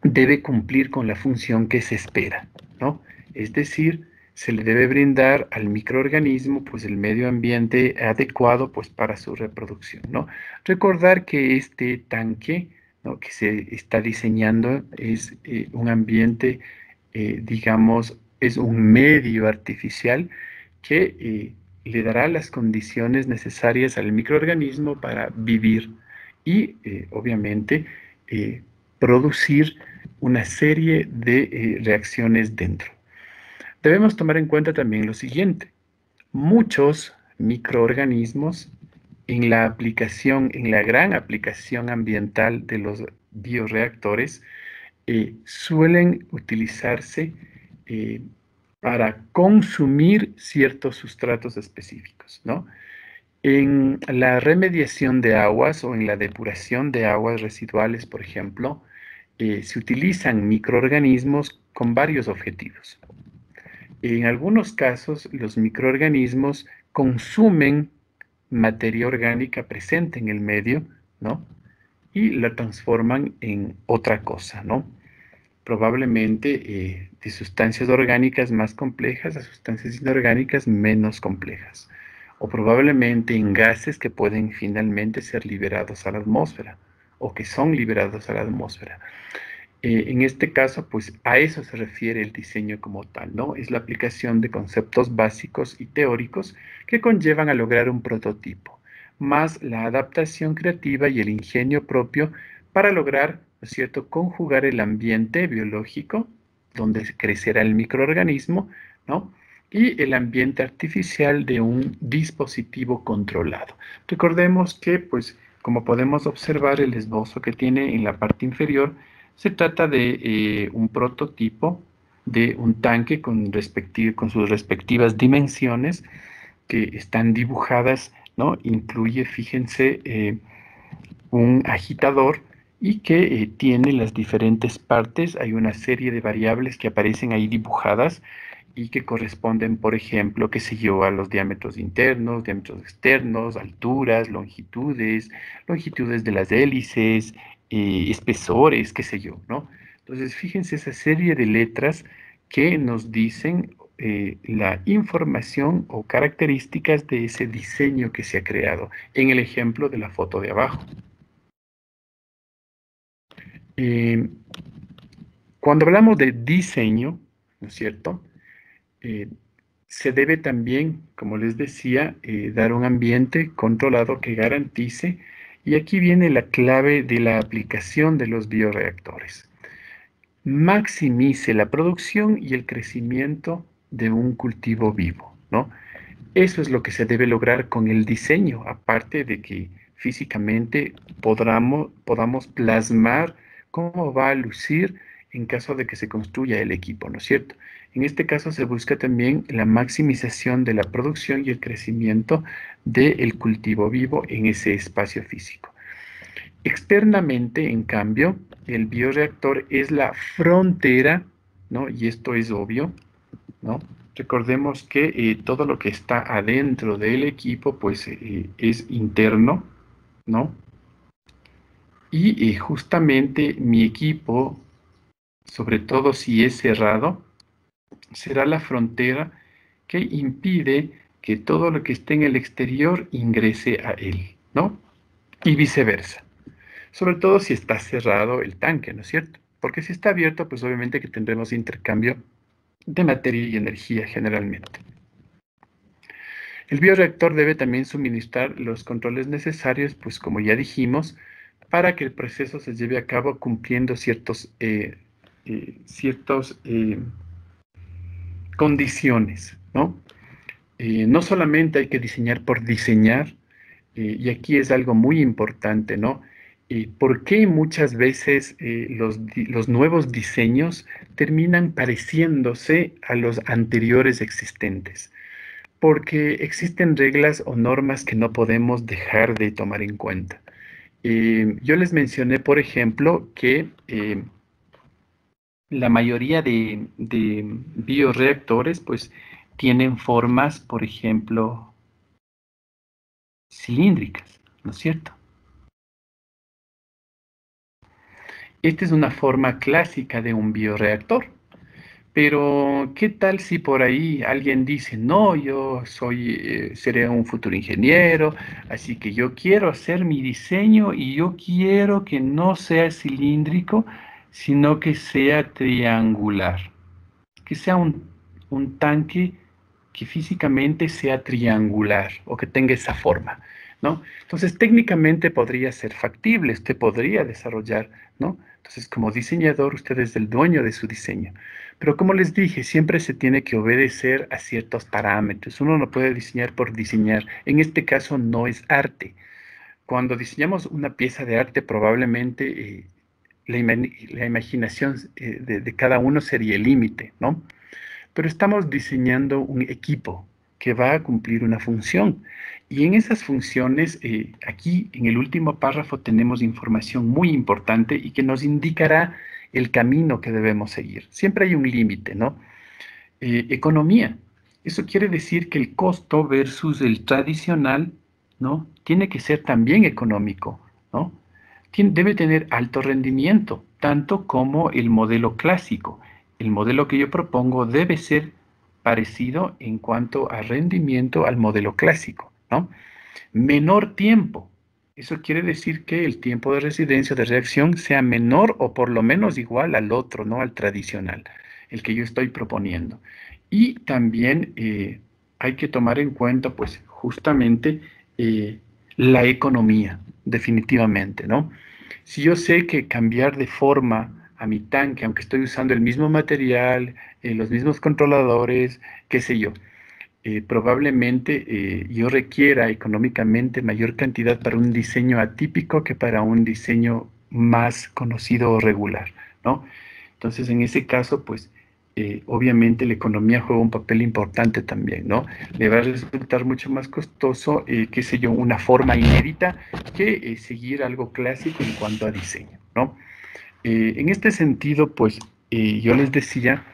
debe cumplir con la función que se espera, ¿no? Es decir, se le debe brindar al microorganismo pues el medio ambiente adecuado pues para su reproducción, ¿no? Recordar que este tanque, ¿no?, que se está diseñando es un ambiente, digamos, es un medio artificial que le dará las condiciones necesarias al microorganismo para vivir y obviamente eh, producir una serie de reacciones dentro. Debemos tomar en cuenta también lo siguiente: muchos microorganismos en la aplicación, en la gran aplicación ambiental de los bioreactores, suelen utilizarse eh, para consumir ciertos sustratos específicos, ¿no? En la remediación de aguas o en la depuración de aguas residuales, por ejemplo, se utilizan microorganismos con varios objetivos. En algunos casos, los microorganismos consumen materia orgánica presente en el medio, ¿no? Y la transforman en otra cosa, ¿no? Probablemente de sustancias orgánicas más complejas a sustancias inorgánicas menos complejas, o probablemente en gases que pueden finalmente ser liberados a la atmósfera, o que son liberados a la atmósfera. En este caso, pues a eso se refiere el diseño como tal, ¿no? Es la aplicación de conceptos básicos y teóricos que conllevan a lograr un prototipo, más la adaptación creativa y el ingenio propio para lograr, ¿no es cierto?, conjugar el ambiente biológico, donde crecerá el microorganismo, ¿no?, y el ambiente artificial de un dispositivo controlado. Recordemos que, pues, como podemos observar el esbozo que tiene en la parte inferior, se trata de un prototipo de un tanque con sus respectivas dimensiones que están dibujadas, ¿no? Incluye, fíjense, un agitador y que tiene las diferentes partes. Hay una serie de variables que aparecen ahí dibujadas y que corresponden, por ejemplo, qué sé yo, a los diámetros internos, diámetros externos, alturas, longitudes, longitudes de las hélices, espesores, qué sé yo, ¿no? Entonces, fíjense esa serie de letras que nos dicen la información o características de ese diseño que se ha creado, en el ejemplo de la foto de abajo. Eh, Cuando hablamos de diseño, ¿no es cierto?, eh, se debe también, como les decía, dar un ambiente controlado que garantice, y aquí viene la clave de la aplicación de los bioreactores: maximice la producción y el crecimiento de un cultivo vivo, ¿no? Eso es lo que se debe lograr con el diseño, aparte de que físicamente podamos plasmar cómo va a lucir en caso de que se construya el equipo, ¿no es cierto? En este caso se busca también la maximización de la producción y el crecimiento del cultivo vivo en ese espacio físico. Externamente, en cambio, el bioreactor es la frontera, ¿no? Y esto es obvio, ¿no? Recordemos que todo lo que está adentro del equipo, pues es interno, ¿no? Y justamente mi equipo, sobre todo si es cerrado, será la frontera que impide que todo lo que esté en el exterior ingrese a él, ¿no? Y viceversa. Sobre todo si está cerrado el tanque, ¿no es cierto? Porque si está abierto, pues obviamente que tendremos intercambio de materia y energía generalmente. El bioreactor debe también suministrar los controles necesarios, pues como ya dijimos, para que el proceso se lleve a cabo cumpliendo ciertos condiciones, ¿no? No solamente hay que diseñar por diseñar, y aquí es algo muy importante, ¿no? ¿Por qué muchas veces los nuevos diseños terminan pareciéndose a los anteriores existentes? Porque existen reglas o normas que no podemos dejar de tomar en cuenta. Yo les mencioné, por ejemplo, que la mayoría de bioreactores, pues, tienen formas, por ejemplo, cilíndricas, ¿no es cierto? Esta es una forma clásica de un bioreactor. Pero, ¿qué tal si por ahí alguien dice, no, seré un futuro ingeniero, así que yo quiero hacer mi diseño y yo quiero que no sea cilíndrico, sino que sea triangular, que sea un tanque que físicamente sea triangular o que tenga esa forma, ¿no? Entonces, técnicamente podría ser factible, usted podría desarrollar, ¿no? Entonces, como diseñador, usted es el dueño de su diseño. Pero como les dije, siempre se tiene que obedecer a ciertos parámetros. Uno no puede diseñar por diseñar. En este caso, no es arte. Cuando diseñamos una pieza de arte, probablemente la imaginación de cada uno sería el límite, ¿no? Pero estamos diseñando un equipo que va a cumplir una función. Y en esas funciones, aquí en el último párrafo tenemos información muy importante y que nos indicará el camino que debemos seguir. Siempre hay un límite, ¿no? Economía. Eso quiere decir que el costo versus el tradicional, ¿no? Tiene que ser también económico, ¿no? Debe tener alto rendimiento, tanto como el modelo clásico. El modelo que yo propongo debe ser parecido en cuanto a rendimiento al modelo clásico, ¿no? Menor tiempo. Eso quiere decir que el tiempo de residencia de reacción sea menor o por lo menos igual al otro, ¿no? Al tradicional, el que yo estoy proponiendo. Y también hay que tomar en cuenta, pues, justamente la economía, definitivamente, ¿no? Si yo sé que cambiar de forma a mi tanque, aunque estoy usando el mismo material, los mismos controladores, qué sé yo, probablemente yo requiera económicamente mayor cantidad para un diseño atípico que para un diseño más conocido o regular, ¿no? Entonces, en ese caso, pues, obviamente la economía juega un papel importante también, ¿no? Le va a resultar mucho más costoso, qué sé yo, una forma inédita que seguir algo clásico en cuanto a diseño, ¿no? En este sentido, pues, yo les decía,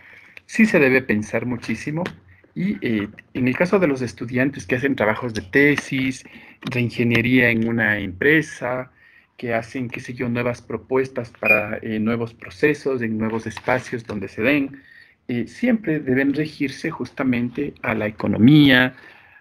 sí se debe pensar muchísimo y en el caso de los estudiantes que hacen trabajos de tesis, de ingeniería en una empresa, que hacen, qué sé yo, nuevas propuestas para nuevos procesos, en nuevos espacios donde se den, siempre deben regirse justamente a la economía,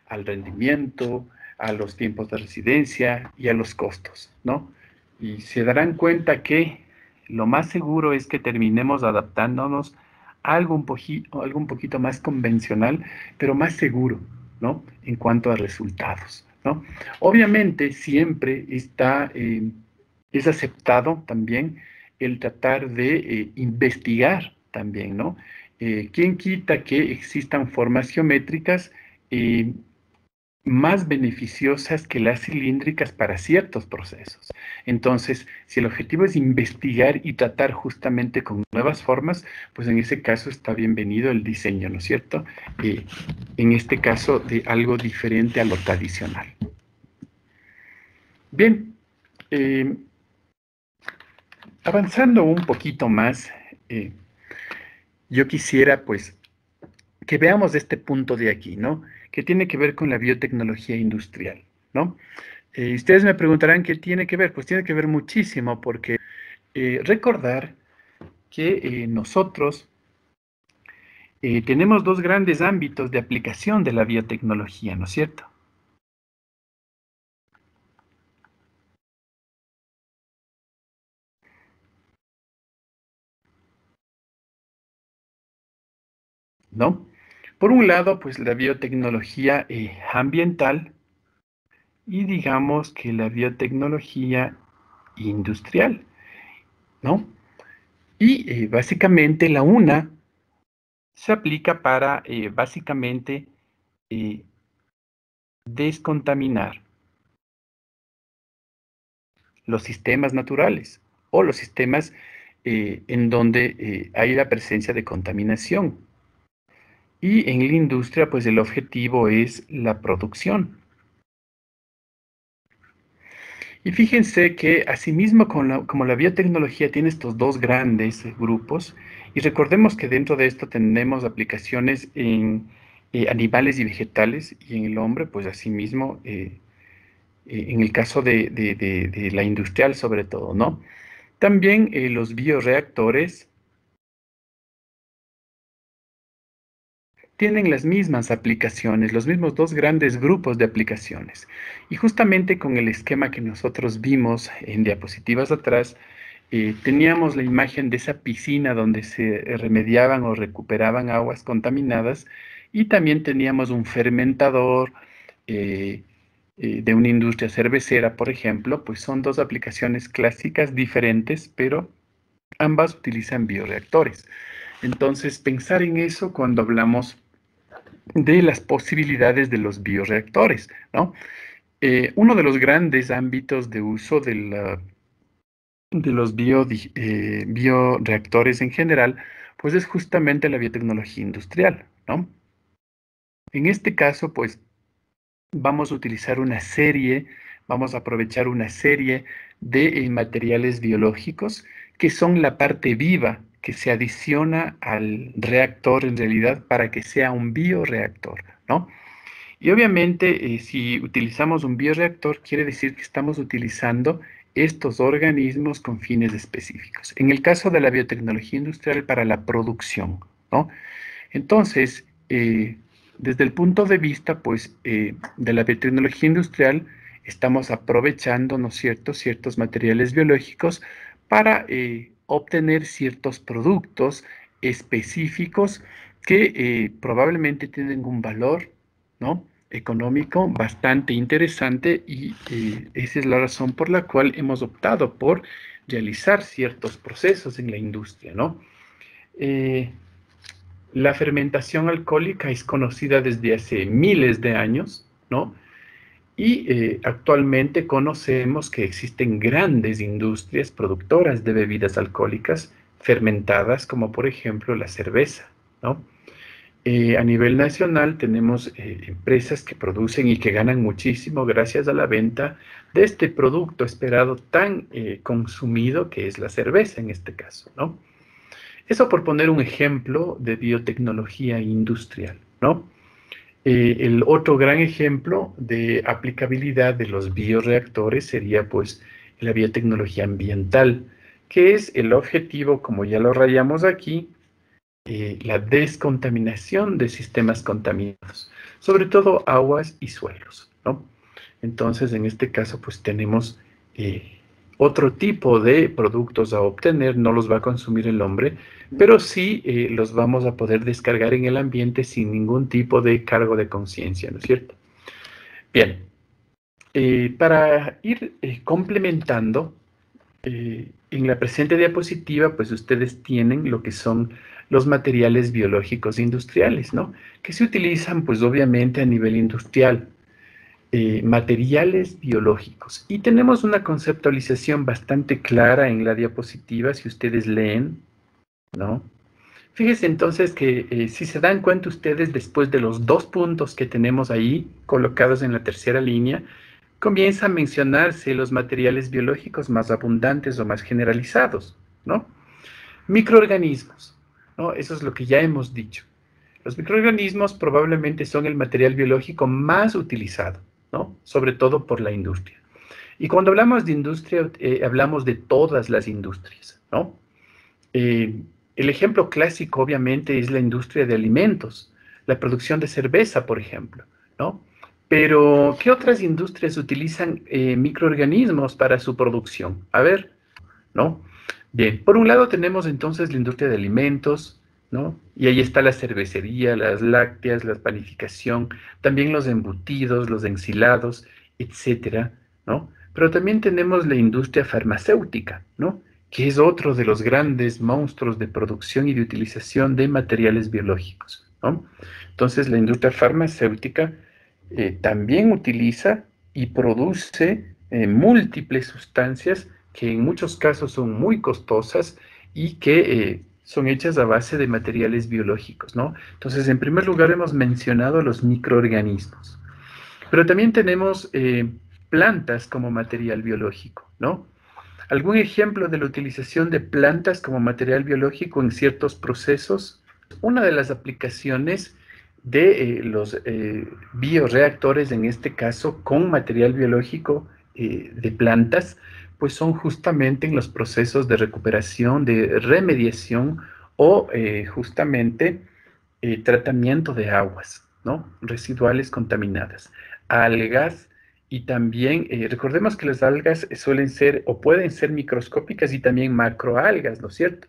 al rendimiento, a los tiempos de residencia y a los costos, ¿no? Y se darán cuenta que lo más seguro es que terminemos adaptándonos a algo un poquito más convencional, pero más seguro, ¿no? En cuanto a resultados, ¿no? Obviamente siempre es aceptado también el tratar de investigar también, ¿no? ¿Quién quita que existan formas geométricas eh, más beneficiosas que las cilíndricas para ciertos procesos? Entonces, si el objetivo es investigar y tratar justamente con nuevas formas, pues en ese caso está bienvenido el diseño, ¿no es cierto? Eh, en este caso, de algo diferente a lo tradicional. Bien, eh, avanzando un poquito más, eh, yo quisiera pues que veamos este punto de aquí, ¿no? Que tiene que ver con la biotecnología industrial, ¿no? Ustedes me preguntarán qué tiene que ver. Pues tiene que ver muchísimo porque recordar que nosotros tenemos dos grandes ámbitos de aplicación de la biotecnología, ¿no es cierto? ¿No? Por un lado, pues la biotecnología ambiental y digamos que la biotecnología industrial, ¿no? Y básicamente la una se aplica para básicamente descontaminar los sistemas naturales o los sistemas en donde hay la presencia de contaminación. Y en la industria, pues el objetivo es la producción. Y fíjense que asimismo como la biotecnología tiene estos dos grandes grupos, y recordemos que dentro de esto tenemos aplicaciones en animales y vegetales, y en el hombre, pues asimismo, en el caso de la industrial sobre todo, ¿no? También los bioreactores tienen las mismas aplicaciones, los mismos dos grandes grupos de aplicaciones. Y justamente con el esquema que nosotros vimos en diapositivas atrás, teníamos la imagen de esa piscina donde se remediaban o recuperaban aguas contaminadas y también teníamos un fermentador de una industria cervecera, por ejemplo, pues son dos aplicaciones clásicas diferentes, pero ambas utilizan bioreactores. Entonces, pensar en eso cuando hablamos de las posibilidades de los bioreactores, ¿no? Uno de los grandes ámbitos de uso de los bioreactores en general, pues es justamente la biotecnología industrial, ¿no? En este caso, pues vamos a utilizar vamos a aprovechar una serie de materiales biológicos que son la parte viva que se adiciona al reactor en realidad para que sea un bioreactor, ¿no? Y obviamente, si utilizamos un bioreactor, quiere decir que estamos utilizando estos organismos con fines específicos. En el caso de la biotecnología industrial, para la producción, ¿no? Entonces, desde el punto de vista, pues, de la biotecnología industrial, estamos aprovechando, ¿no es cierto?, ciertos materiales biológicos para obtener ciertos productos específicos que probablemente tienen un valor, ¿no?, económico bastante interesante y esa es la razón por la cual hemos optado por realizar ciertos procesos en la industria, ¿no? La fermentación alcohólica es conocida desde hace miles de años, ¿no? Y actualmente conocemos que existen grandes industrias productoras de bebidas alcohólicas fermentadas, como por ejemplo la cerveza, ¿no? A nivel nacional tenemos empresas que producen y que ganan muchísimo gracias a la venta de este producto esperado tan consumido que es la cerveza en este caso, ¿no? Eso por poner un ejemplo de biotecnología industrial, ¿no? El otro gran ejemplo de aplicabilidad de los bioreactores sería pues la biotecnología ambiental, que es el objetivo, como ya lo rayamos aquí, la descontaminación de sistemas contaminados, sobre todo aguas y suelos, ¿no? Entonces, en este caso, pues tenemos otro tipo de productos a obtener, no los va a consumir el hombre, pero sí los vamos a poder descargar en el ambiente sin ningún tipo de cargo de conciencia, ¿no es cierto? Bien, para ir complementando, en la presente diapositiva, pues ustedes tienen lo que son los materiales biológicos industriales, ¿no? Que se utilizan, pues obviamente a nivel industrial. Materiales biológicos. Y tenemos una conceptualización bastante clara en la diapositiva, si ustedes leen, ¿no? Fíjense entonces que si se dan cuenta ustedes, después de los dos puntos que tenemos ahí colocados en la tercera línea, comienza a mencionarse los materiales biológicos más abundantes o más generalizados, ¿no? Microorganismos, ¿no? Eso es lo que ya hemos dicho. Los microorganismos probablemente son el material biológico más utilizado, ¿no? Sobre todo por la industria. Y cuando hablamos de industria, hablamos de todas las industrias, ¿no? El ejemplo clásico, obviamente, es la industria de alimentos, la producción de cerveza, por ejemplo, ¿no? Pero, ¿qué otras industrias utilizan microorganismos para su producción? A ver, ¿no? Bien, por un lado tenemos entonces la industria de alimentos, ¿no? Y ahí está la cervecería, las lácteas, la panificación, también los embutidos, los ensilados, etcétera, ¿no? Pero también tenemos la industria farmacéutica, ¿no? que es otro de los grandes monstruos de producción y de utilización de materiales biológicos, ¿no? Entonces, la industria farmacéutica también utiliza y produce múltiples sustancias que en muchos casos son muy costosas y que son hechas a base de materiales biológicos, ¿no? Entonces, en primer lugar, hemos mencionado los microorganismos, pero también tenemos plantas como material biológico, ¿no? ¿Algún ejemplo de la utilización de plantas como material biológico en ciertos procesos? Una de las aplicaciones de los bioreactores, en este caso con material biológico de plantas, pues son justamente en los procesos de recuperación, de remediación o justamente tratamiento de aguas, ¿no? Residuales contaminadas, algas y también recordemos que las algas suelen ser o pueden ser microscópicas y también macroalgas, ¿no es cierto?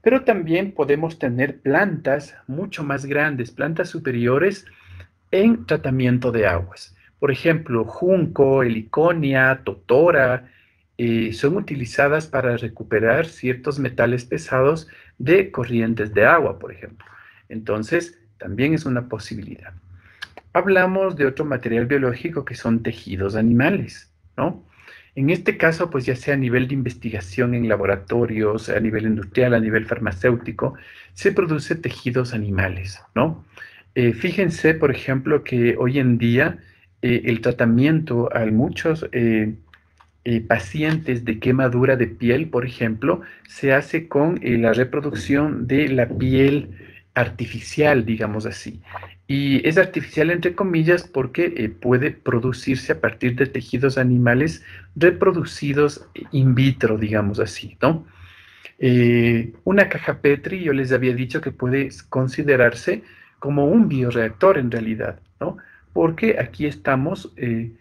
Pero también podemos tener plantas mucho más grandes, plantas superiores en tratamiento de aguas. Por ejemplo, junco, heliconia, totora, son utilizadas para recuperar ciertos metales pesados de corrientes de agua, por ejemplo. Entonces, también es una posibilidad. Hablamos de otro material biológico que son tejidos animales, ¿no? En este caso, pues ya sea a nivel de investigación en laboratorios, a nivel industrial, a nivel farmacéutico, se produce tejidos animales, ¿no? Fíjense, por ejemplo, que hoy en día el tratamiento a muchos pacientes de quemadura de piel, por ejemplo, se hace con la reproducción de la piel artificial, digamos así. Y es artificial entre comillas porque puede producirse a partir de tejidos animales reproducidos in vitro, digamos así, ¿no? Una caja Petri, yo les había dicho que puede considerarse como un bioreactor en realidad, ¿no? Porque aquí estamos eh,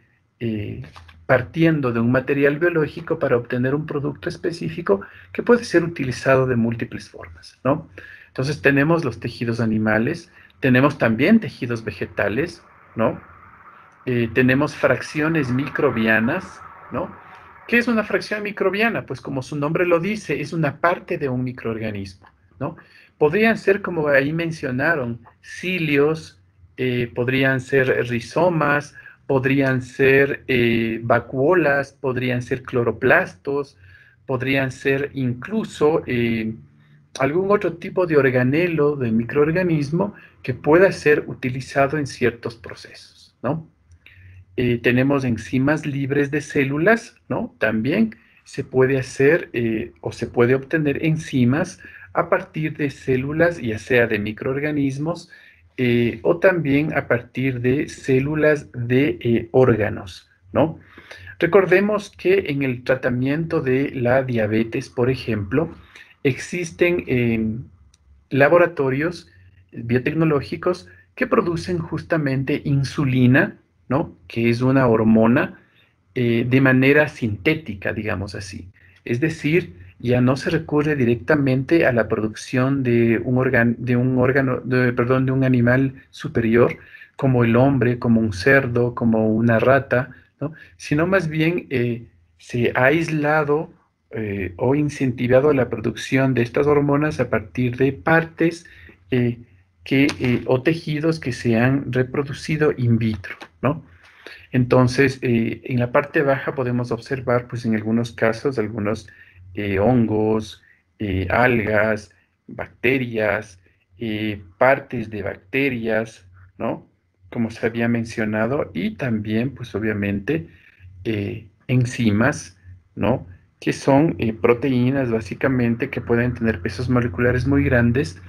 partiendo de un material biológico para obtener un producto específico que puede ser utilizado de múltiples formas, ¿no? Entonces tenemos los tejidos animales, tenemos también tejidos vegetales, ¿no? Tenemos fracciones microbianas, ¿no? ¿Qué es una fracción microbiana? Pues como su nombre lo dice, es una parte de un microorganismo, ¿no? Podrían ser, como ahí mencionaron, cilios, podrían ser rizomas, podrían ser vacuolas, podrían ser cloroplastos, podrían ser incluso algún otro tipo de organelo, de microorganismo que pueda ser utilizado en ciertos procesos, ¿no? Tenemos enzimas libres de células, ¿no? También se puede hacer o se puede obtener enzimas a partir de células, ya sea de microorganismos o también a partir de células de órganos, ¿no? Recordemos que en el tratamiento de la diabetes, por ejemplo, existen laboratorios biotecnológicos que producen justamente insulina, ¿no? Que es una hormona de manera sintética, digamos así. Es decir, ya no se recurre directamente a la producción de un órgano, perdón, de un animal superior, como el hombre, como un cerdo, como una rata, ¿no? Sino más bien se ha aislado o incentivado la producción de estas hormonas a partir de partes eh, o tejidos que se han reproducido in vitro, ¿no? Entonces, en la parte baja podemos observar, pues en algunos casos, algunos hongos, algas, bacterias, partes de bacterias, ¿no? Como se había mencionado, y también, pues obviamente, enzimas, ¿no? Que son proteínas básicamente que pueden tener pesos moleculares muy grandes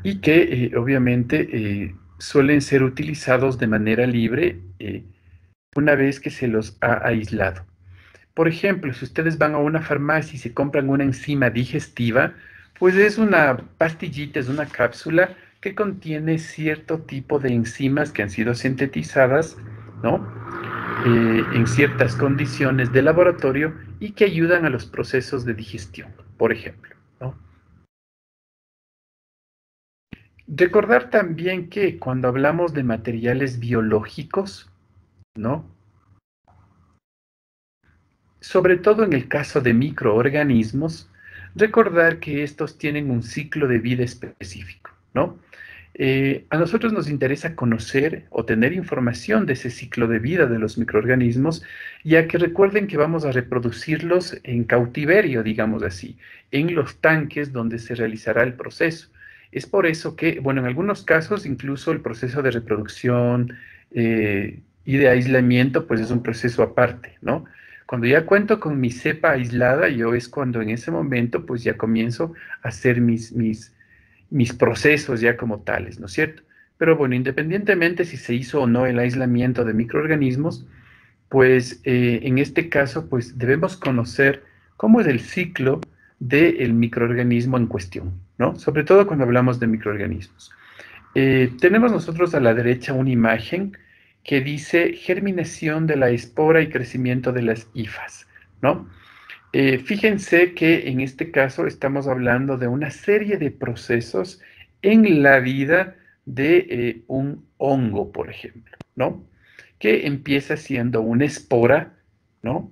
y que obviamente suelen ser utilizados de manera libre una vez que se los ha aislado. Por ejemplo, si ustedes van a una farmacia y se compran una enzima digestiva, pues es una pastillita, es una cápsula que contiene cierto tipo de enzimas que han sido sintetizadas, ¿no? En ciertas condiciones de laboratorio y que ayudan a los procesos de digestión, por ejemplo, ¿no? Recordar también que cuando hablamos de materiales biológicos, ¿no? Sobre todo en el caso de microorganismos, recordar que estos tienen un ciclo de vida específico, ¿no? A nosotros nos interesa conocer o tener información de ese ciclo de vida de los microorganismos, ya que recuerden que vamos a reproducirlos en cautiverio, digamos así, en los tanques donde se realizará el proceso. Es por eso que, bueno, en algunos casos incluso el proceso de reproducción y de aislamiento, pues es un proceso aparte, ¿no? Cuando ya cuento con mi cepa aislada, yo es cuando en ese momento, pues ya comienzo a hacer mis procesos ya como tales, ¿no es cierto? Pero bueno, independientemente si se hizo o no el aislamiento de microorganismos, pues en este caso, pues debemos conocer cómo es el ciclo del microorganismo en cuestión, ¿no? Sobre todo cuando hablamos de microorganismos. Tenemos nosotros a la derecha una imagen que dice germinación de la espora y crecimiento de las hifas, ¿no? Fíjense que en este caso estamos hablando de una serie de procesos en la vida de un hongo, por ejemplo, ¿no? Que empieza siendo una espora, ¿no?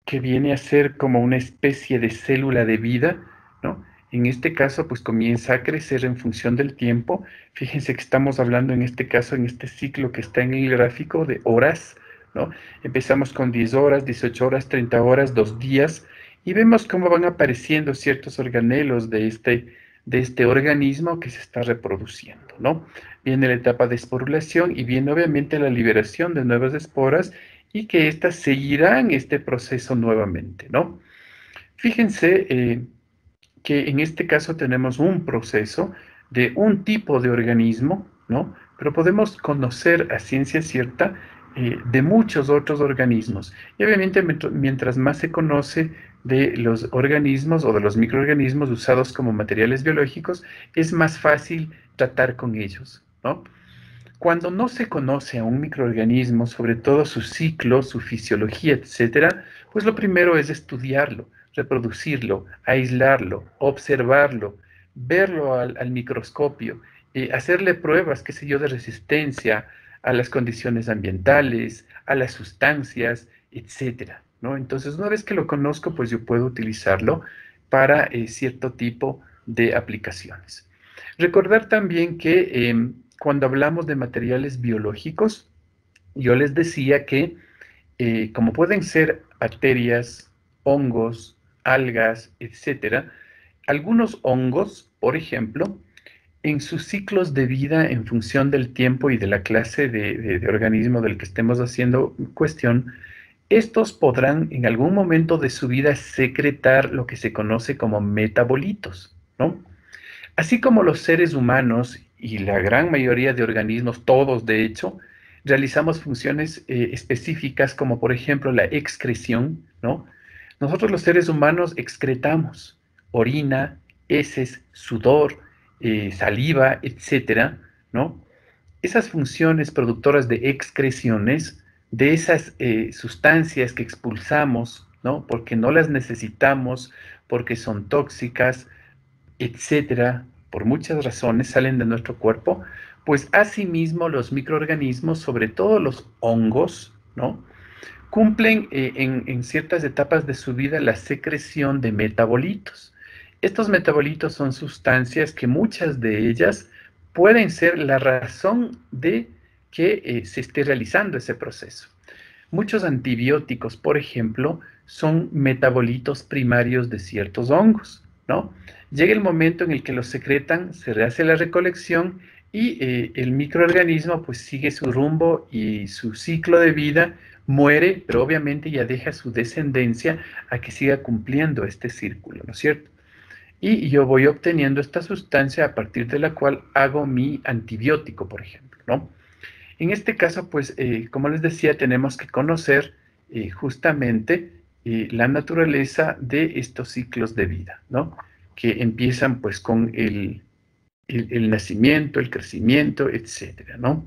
Que viene a ser como una especie de célula de vida, ¿no? En este caso, pues comienza a crecer en función del tiempo. Fíjense que estamos hablando en este caso, en este ciclo que está en el gráfico de horas, ¿no? Empezamos con 10 horas, 18 horas, 30 horas, 2 días, y vemos cómo van apareciendo ciertos organelos de este organismo que se está reproduciendo, ¿no? Viene la etapa de esporulación y viene obviamente la liberación de nuevas esporas y que éstas seguirán este proceso nuevamente, ¿no? Fíjense que en este caso tenemos un proceso de un tipo de organismo, ¿no? Pero podemos conocer a ciencia cierta de muchos otros organismos. Y obviamente mientras más se conoce de los organismos o de los microorganismos usados como materiales biológicos, es más fácil tratar con ellos, ¿no? Cuando no se conoce a un microorganismo, sobre todo su ciclo, su fisiología, etcétera, pues lo primero es estudiarlo, reproducirlo, aislarlo, observarlo, verlo al microscopio, hacerle pruebas, qué sé yo, de resistencia a las condiciones ambientales, a las sustancias, etcétera, ¿no? Entonces, una vez que lo conozco, pues yo puedo utilizarlo para cierto tipo de aplicaciones. Recordar también que cuando hablamos de materiales biológicos, yo les decía que como pueden ser bacterias, hongos, algas, etcétera, algunos hongos, por ejemplo, en sus ciclos de vida en función del tiempo y de la clase de organismo del que estemos haciendo cuestión, estos podrán en algún momento de su vida secretar lo que se conoce como metabolitos, ¿no? Así como los seres humanos y la gran mayoría de organismos, todos de hecho, realizamos funciones específicas como por ejemplo la excreción, ¿no? Nosotros los seres humanos excretamos orina, heces, sudor, saliva, etcétera, ¿no? Esas funciones productoras de excreciones, de esas sustancias que expulsamos, ¿no? Porque no las necesitamos, porque son tóxicas, etcétera, por muchas razones salen de nuestro cuerpo, pues asimismo los microorganismos, sobre todo los hongos, ¿no? Cumplen en ciertas etapas de su vida la secreción de metabolitos. Estos metabolitos son sustancias que muchas de ellas pueden ser la razón de que se esté realizando ese proceso. Muchos antibióticos, por ejemplo, son metabolitos primarios de ciertos hongos, ¿no? Llega el momento en el que los secretan, se rehace la recolección y el microorganismo pues sigue su rumbo y su ciclo de vida, muere, pero obviamente ya deja su descendencia a que siga cumpliendo este círculo, ¿no es cierto? Y yo voy obteniendo esta sustancia a partir de la cual hago mi antibiótico, por ejemplo, ¿no? En este caso, pues, como les decía, tenemos que conocer justamente la naturaleza de estos ciclos de vida, ¿no? Que empiezan, pues, con el nacimiento, el crecimiento, etcétera, ¿no?